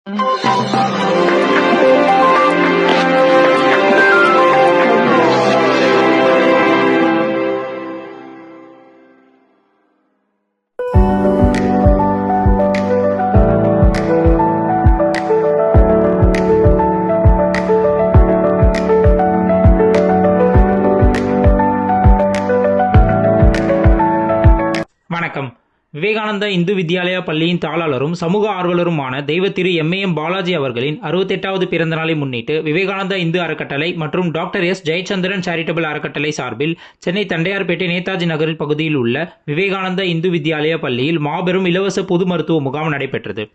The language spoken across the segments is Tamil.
வணக்கம். விவேகானந்தா இந்து வித்யாலயா பள்ளியின் தாளாளரும் சமூக ஆர்வலருமான தெய்வத்திரு எம். பாலாஜி அவர்களின் 68வது பிறந்த நாளை முன்னிட்டு விவேகானந்தா இந்து அறக்கட்டளை மற்றும் டாக்டர் எஸ். ஜெயச்சந்திரன் சேரிட்டபிள் அறக்கட்டளை சார்பில் சென்னை தண்டையார்பேட்டை நேதாஜி நகரில் பகுதியில் உள்ள விவேகானந்தா இந்து வித்யாலயா பள்ளியில் மாபெரும் இலவச பொது மருத்துவ முகாம் நடைபெற்றது.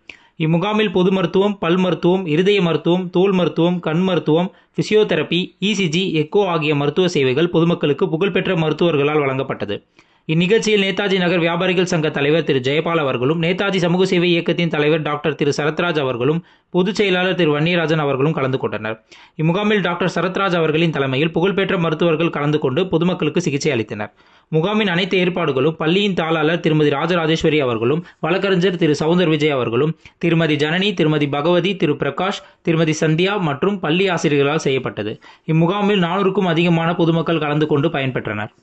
இம்முகாமில் பொது மருத்துவம், பல் மருத்துவம், இருதய மருத்துவம், தோல் மருத்துவம், கண் மருத்துவம், பிசியோதெரபி, இசிஜி, எக்கோ ஆகிய மருத்துவ சேவைகள் பொதுமக்களுக்கு புகழ்பெற்ற மருத்துவர்களால் வழங்கப்பட்டது. இந்நிகழ்ச்சியில் நேதாஜி நகர் வியாபாரிகள் சங்க தலைவர் திரு ஜெயபால் அவர்களும், நேதாஜி சமூக சேவை இயக்கத்தின் தலைவர் டாக்டர் திரு சரத்ராஜ் அவர்களும், பொதுச் செயலாளர் திரு வன்னியராஜன் அவர்களும் கலந்து கொண்டனர். இம்முகாமில் டாக்டர் சரத்ராஜ் அவர்களின் தலைமையில் புகழ்பெற்ற மருத்துவர்கள் கலந்து கொண்டு பொதுமக்களுக்கு சிகிச்சை அளித்தனர். முகாமின் அனைத்து ஏற்பாடுகளும் பள்ளியின் தாளாளர் திருமதி ராஜராஜேஸ்வரி அவர்களும், வழக்கறிஞர் திரு சவுந்தர் விஜய் அவர்களும், திருமதி ஜனனி, திருமதி பகவதி, திரு பிரகாஷ், திருமதி சந்தியா மற்றும் பள்ளி ஆசிரியர்களால் செய்யப்பட்டது. இம்முகாமில் 400க்கும் அதிகமான பொதுமக்கள் கலந்து கொண்டு பயன்பெற்றனர்.